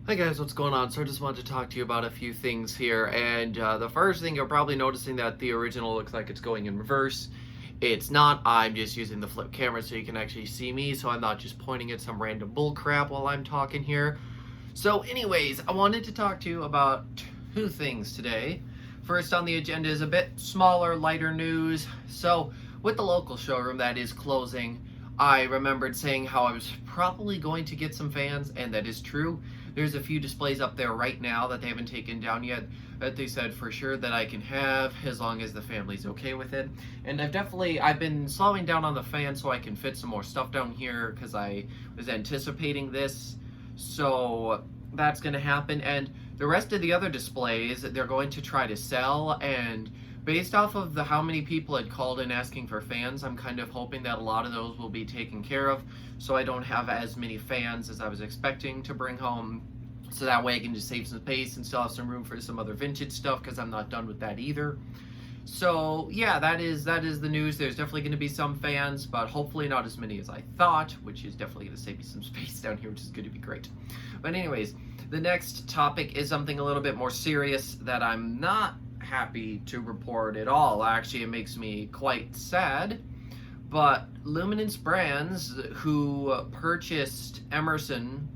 Hi guys, what's going on? So I just wanted to talk to you about a few things here, and the first thing, you're probably noticing that the original looks like it's going in reverse. It's not. I'm just using the flip camera so you can actually see me, so I'm not just pointing at some random bull crap while I'm talking here. So anyways, I wanted to talk to you about two things today. First on the agenda is a bit smaller, lighter news. So with the local showroom that is closing, I remembered saying how I was probably going to get some fans, and that is true. There's a few displays up there right now that they haven't taken down yet that they said for sure that I can have as long as the family's okay with it. And I've been slowing down on the fan so I can fit some more stuff down here because I was anticipating this. So that's going to happen. And the rest of the other displays they're going to try to sell, and based off of how many people had called in asking for fans, I'm kind of hoping that a lot of those will be taken care of, so I don't have as many fans as I was expecting to bring home. So that way I can just save some space and still have some room for some other vintage stuff, because I'm not done with that either. So yeah, that is the news. There's definitely going to be some fans, but hopefully not as many as I thought, which is definitely going to save me some space down here, which is going to be great. But anyways, the next topic is something a little bit more serious that I'm not happy to report at all. Actually, it makes me quite sad. But Luminance Brands, who purchased Emerson,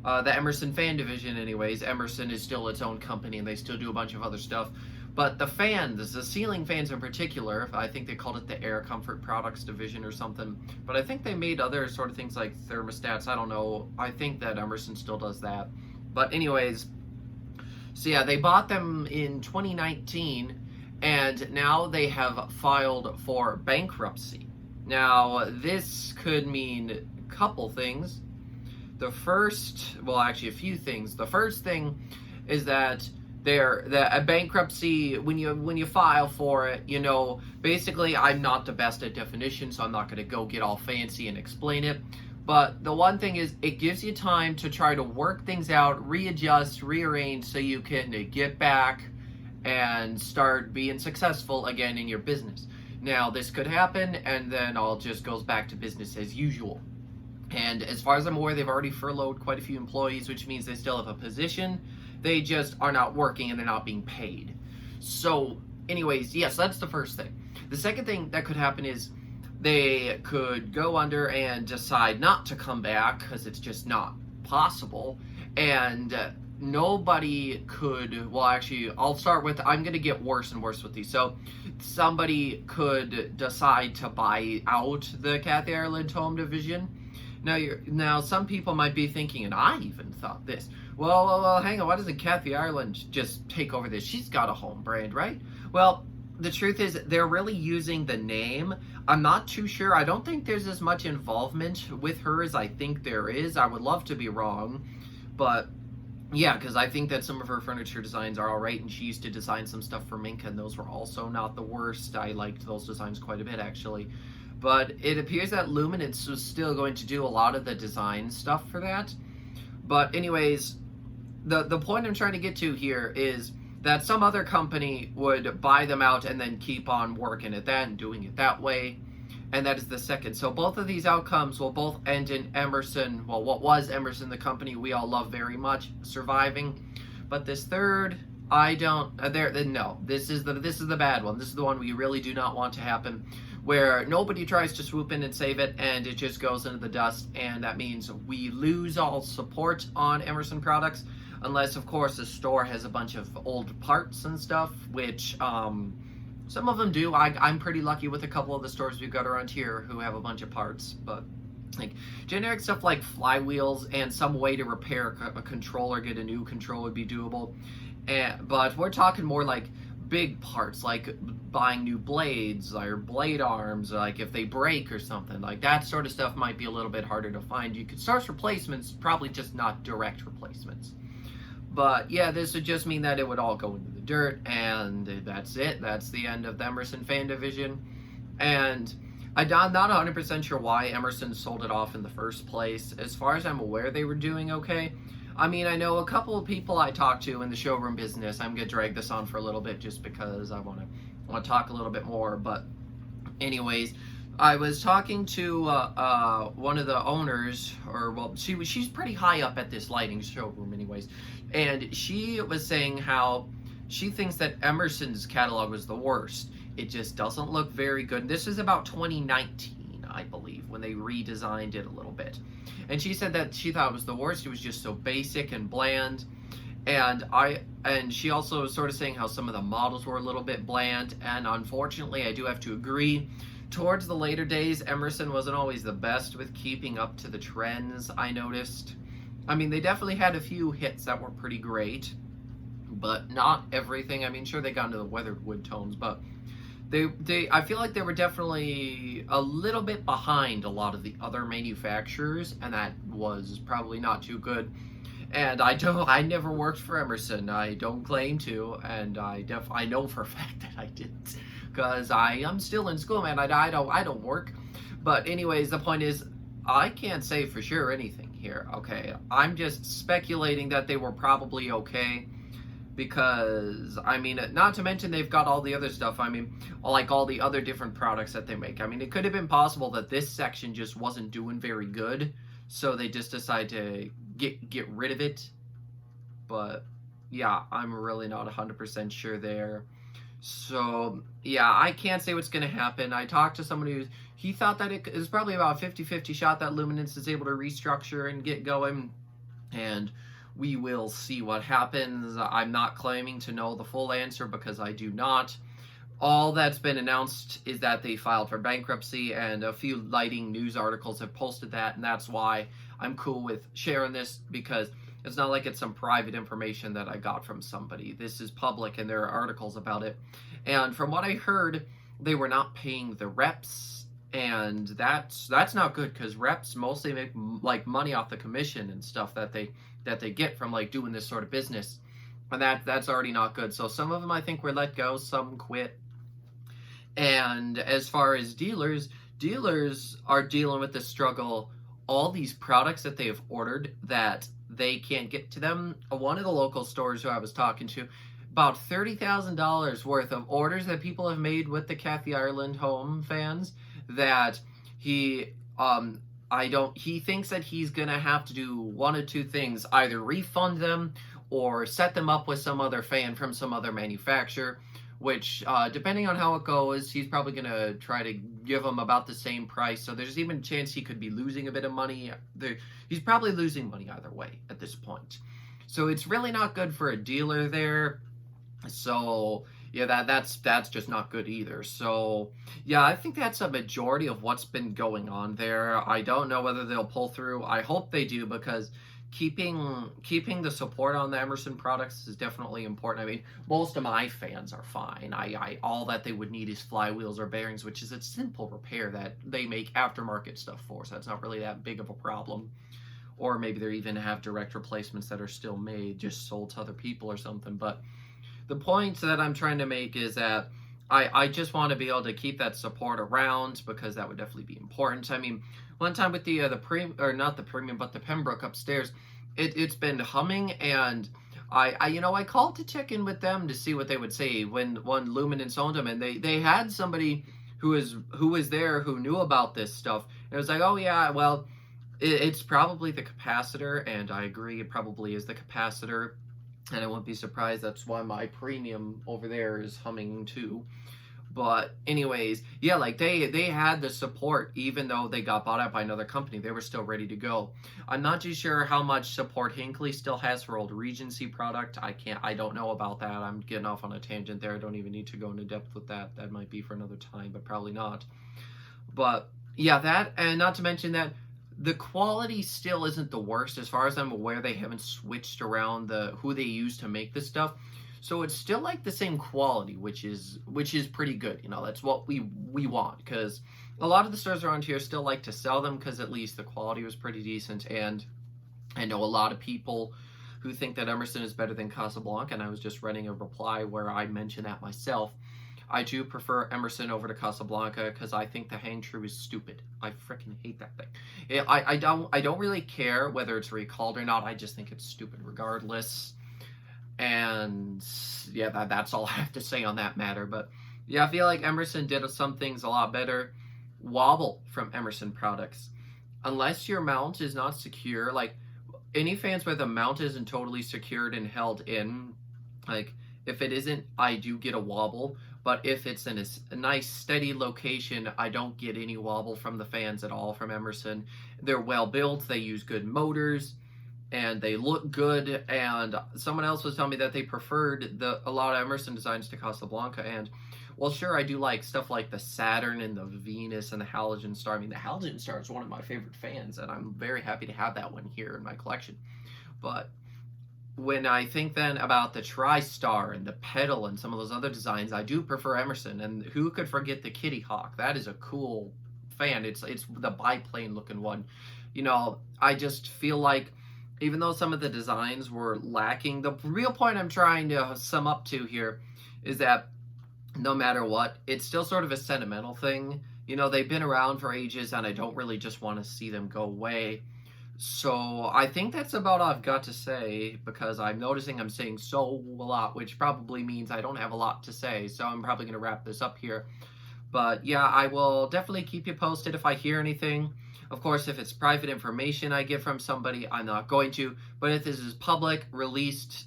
the Emerson fan division anyways, Emerson is still its own company and they still do a bunch of other stuff. But the fans, the ceiling fans in particular, I think they called it the Air Comfort Products division or something. But I think they made other sort of things like thermostats. I don't know. I think that Emerson still does that. But anyways, so yeah, they bought them in 2019, and now they have filed for bankruptcy. Now, this could mean a couple things. The first, well, actually a few things. The first thing is that a bankruptcy, when you file for it, basically I'm not the best at definition, so I'm not going to go get all fancy and explain it. But the one thing is, it gives you time to try to work things out, readjust, rearrange, so you can get back and start being successful again in your business. Now, this could happen, and then all just goes back to business as usual. And as far as I'm aware, they've already furloughed quite a few employees, which means they still have a position. They just are not working and they're not being paid. So, anyways, yes, that's the first thing. The second thing that could happen is they could go under and decide not to come back because it's just not possible. And nobody could, well, actually, I'll start with, I'm going to get worse and worse with these. So somebody could decide to buy out the Kathy Ireland Home Division. Now, some people might be thinking, and I even thought this, well, hang on, why doesn't Kathy Ireland just take over this? She's got a home brand, right? Well, the truth is, they're really using the name. I'm not too sure. I don't think there's as much involvement with her as I think there is. I would love to be wrong, but yeah, because I think that some of her furniture designs are all right, and she used to design some stuff for Minka, and those were also not the worst. I liked those designs quite a bit, actually. But it appears that Luminance was still going to do a lot of the design stuff for that. But anyways, the point I'm trying to get to here is that some other company would buy them out and then keep on working at that and doing it that way. And that is the second. So both of these outcomes will both end in Emerson, well, what was Emerson, the company we all love very much, surviving. But this third, no, this is the bad one. This is the one we really do not want to happen, where nobody tries to swoop in and save it, and it just goes into the dust, and that means we lose all support on Emerson products, unless, of course, the store has a bunch of old parts and stuff, which some of them do. I'm pretty lucky with a couple of the stores we've got around here who have a bunch of parts, but like generic stuff like flywheels and some way to repair a controller, get a new control would be doable. But we're talking more like big parts, like buying new blades or blade arms, like if they break or something, like that sort of stuff might be a little bit harder to find. You could source replacements, probably just not direct replacements. But yeah, this would just mean that it would all go into the dirt, and that's it. That's the end of the Emerson fan division. And I'm not 100% sure why Emerson sold it off in the first place. As far as I'm aware, they were doing okay. I mean, I know a couple of people I talked to in the showroom business. I'm going to drag this on for a little bit just because I want to talk a little bit more. But anyways, I was talking to one of the owners, or well, she's pretty high up at this lighting showroom, anyways, and she was saying how she thinks that Emerson's catalog was the worst. It just doesn't look very good. This is about 2019, I believe, when they redesigned it a little bit, and she said that she thought it was the worst. It was just so basic and bland. And she also was sort of saying how some of the models were a little bit bland, and unfortunately I do have to agree. Towards the later days, Emerson wasn't always the best with keeping up to the trends, I noticed. I mean, they definitely had a few hits that were pretty great, but not everything. I mean, sure, they got into the weathered wood tones, but I feel like they were definitely a little bit behind a lot of the other manufacturers, and that was probably not too good. And I never worked for Emerson. I don't claim to, and I know for a fact that I didn't, because I am still in school, man. I don't work. But anyways, the point is, I can't say for sure anything here. Okay, I'm just speculating that they were probably okay, because I mean, not to mention they've got all the other stuff. I mean, like all the other different products that they make. I mean, it could have been possible that this section just wasn't doing very good, so they just decided to get rid of it. But yeah, I'm really not 100% sure there. So yeah, I can't say what's going to happen. I talked to someone he thought that it is probably about 50-50 shot that Luminance is able to restructure and get going, and we will see what happens. I'm not claiming to know the full answer, because I do not. All that's been announced is that they filed for bankruptcy, and a few lighting news articles have posted that, and that's why I'm cool with sharing this, because it's not like it's some private information that I got from somebody. This is public, and there are articles about it. And from what I heard, they were not paying the reps, and that's not good, because reps mostly make like money off the commission and stuff that they get from like doing this sort of business, and that's already not good. So some of them I think were let go, some quit. And as far as dealers are dealing with the struggle. All these products that they have ordered that they can't get to them. One of the local stores who I was talking to, about $30,000 worth of orders that people have made with the Kathy Ireland home fans, that he thinks that he's gonna have to do one of two things: either refund them or set them up with some other fan from some other manufacturer, which depending on how it goes, he's probably gonna try to give them about the same price. So there's even a chance he could be losing a bit of money. He's probably losing money either way at this point. So it's really not good for a dealer there. So yeah, that's just not good either. So yeah, I think that's a majority of what's been going on there. I don't know whether they'll pull through. I hope they do, because keeping the support on the Emerson products is definitely important. I mean, most of my fans are fine. I all that they would need is flywheels or bearings, which is a simple repair that they make aftermarket stuff for, so that's not really that big of a problem. Or maybe they even have direct replacements that are still made, just sold to other people or something. But the point that I'm trying to make is that I just want to be able to keep that support around, because that would definitely be important. I mean, one time with the not the premium, but the Pembroke upstairs, it's been humming, and I called to check in with them to see what they would say when Luminance owned them, and they had somebody who was there who knew about this stuff, and it was like, oh yeah, well, it's probably the capacitor, and I agree, it probably is the capacitor. And I wouldn't be surprised that's why my premium over there is humming too. But anyways, yeah, like they had the support, even though they got bought out by another company. They were still ready to go. I'm not too sure how much support Hinckley still has for old Regency product. I don't know about that. I'm getting off on a tangent there. I don't even need to go into depth with that. That might be for another time, but probably not. But yeah, that, and not to mention that the quality still isn't the worst. As far as I'm aware, they haven't switched around who they use to make this stuff. So it's still like the same quality, which is pretty good. That's what we want, because a lot of the stores around here still like to sell them, because at least the quality was pretty decent. And I know a lot of people who think that Emerson is better than Casablanca, and I was just running a reply where I mentioned that myself. I do prefer Emerson over to Casablanca, because I think the hang true is stupid. I freaking hate that thing. I don't really care whether it's recalled or not. I just think it's stupid regardless. And yeah, that's all I have to say on that matter. But yeah, I feel like Emerson did some things a lot better. wobble from Emerson products. Unless your mount is not secure, like any fans where the mount isn't totally secured and held in, like if it isn't, I do get a wobble. But if it's in a nice steady location, I don't get any wobble from the fans at all from Emerson. They're well built, they use good motors, and they look good. And someone else was telling me that they preferred a lot of Emerson designs to Casablanca. And well, sure, I do like stuff like the Saturn and the Venus and the Halogen Star. I mean, the Halogen Star is one of my favorite fans, and I'm very happy to have that one here in my collection. But when I think then about the TriStar and the Pedal and some of those other designs, I do prefer Emerson. And who could forget the Kitty Hawk? That is a cool fan. It's the biplane looking one. You know, I just feel like even though some of the designs were lacking, the real point I'm trying to sum up to here is that no matter what, it's still sort of a sentimental thing. You know, they've been around for ages, and I don't really just want to see them go away. So I think that's about all I've got to say, because I'm noticing I'm saying so a lot, which probably means I don't have a lot to say. So I'm probably going to wrap this up here. But yeah, I will definitely keep you posted if I hear anything. Of course, if it's private information I get from somebody, I'm not going to. But if this is public, released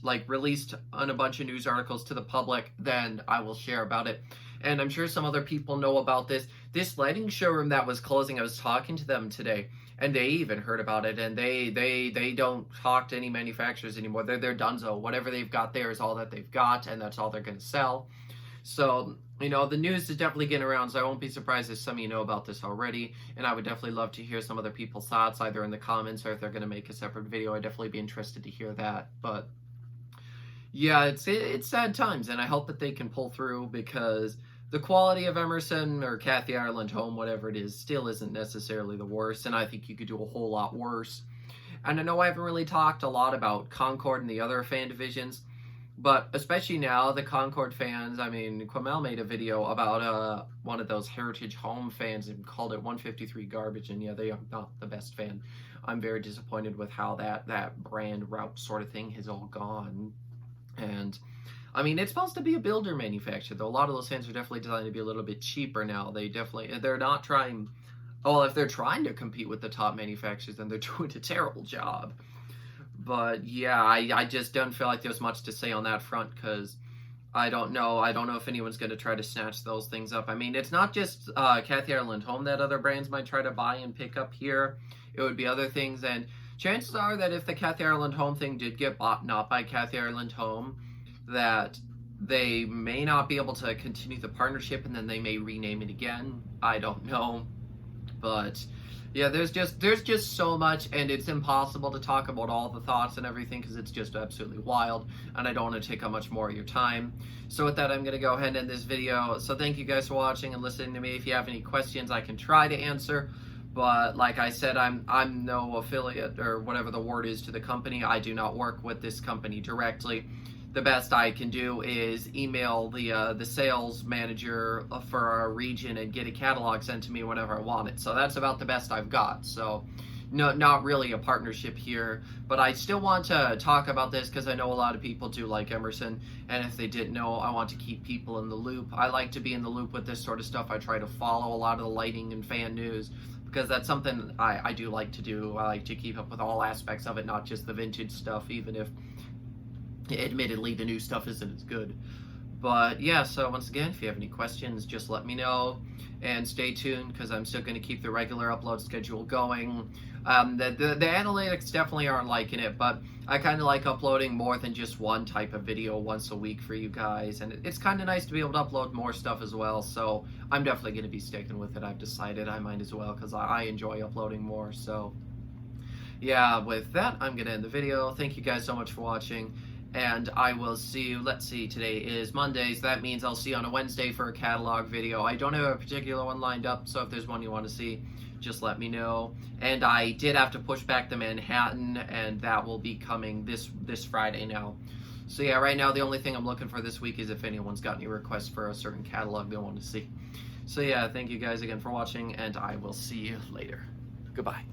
on a bunch of news articles to the public, then I will share about it. And I'm sure some other people know about this. This lighting showroom that was closing, I was talking to them today, and they even heard about it. And they don't talk to any manufacturers anymore. They're donezo. Whatever they've got there is all that they've got, and that's all they're going to sell. So, you know, the news is definitely getting around, so I won't be surprised if some of you know about this already, and I would definitely love to hear some other people's thoughts, either in the comments or if they're going to make a separate video. I'd definitely be interested to hear that. But yeah, it's sad times, and I hope that they can pull through, because the quality of Emerson or Kathy Ireland Home, whatever it is, still isn't necessarily the worst, and I think you could do a whole lot worse. And I know I haven't really talked a lot about Concord and the other fan divisions, but especially now, the Concord fans, I mean, Quamel made a video about one of those Heritage Home fans and called it 153 garbage, and yeah, they are not the best fan. I'm very disappointed with how that brand route sort of thing has all gone. And I mean, it's supposed to be a builder manufacturer, though a lot of those fans are definitely designed to be a little bit cheaper now. They're not trying, well, if they're trying to compete with the top manufacturers, then they're doing a terrible job. But yeah, I just don't feel like there's much to say on that front, because I don't know if anyone's going to try to snatch those things up. I mean, it's not just Kathy Ireland Home that other brands might try to buy and pick up here. It would be other things, and chances are that if the Kathy Ireland Home thing did get bought not by Kathy Ireland Home, that they may not be able to continue the partnership, and then they may rename it again. I don't know, but yeah, there's just so much, and it's impossible to talk about all the thoughts and everything, because it's just absolutely wild, and I don't want to take up much more of your time. So with that, I'm going to go ahead and end this video. So thank you guys for watching and listening to me. If you have any questions, I can try to answer. But like I said, I'm no affiliate or whatever the word is to the company. I do not work with this company directly. The best I can do is email the sales manager for our region and get a catalog sent to me whenever I want it. So that's about the best I've got. So no, not really a partnership here, but I still want to talk about this because I know a lot of people do like Emerson, and if they didn't know, I want to keep people in the loop. I like to be in the loop with this sort of stuff. I try to follow a lot of the lighting and fan news, because that's something I do like to do. I like to keep up with all aspects of it, not just the vintage stuff, even if admittedly the new stuff isn't as good. But yeah, so once again, if you have any questions, just let me know, and stay tuned, because I'm still going to keep the regular upload schedule going. The analytics definitely aren't liking it, but I kind of like uploading more than just one type of video once a week for you guys, and it's kind of nice to be able to upload more stuff as well. So I'm definitely going to be sticking with it. I've decided I might as well, because I enjoy uploading more. So yeah, with that, I'm going to end the video. Thank you guys so much for watching, and I will see you. Let's see, today is Monday, so that means I'll see you on a Wednesday for a catalog video. I don't have a particular one lined up, so if there's one you want to see, just let me know. And I did have to push back the Manhattan, and that will be coming this Friday now. So yeah, right now the only thing I'm looking for this week is if anyone's got any requests for a certain catalog they want to see. So yeah, thank you guys again for watching, and I will see you later. Goodbye.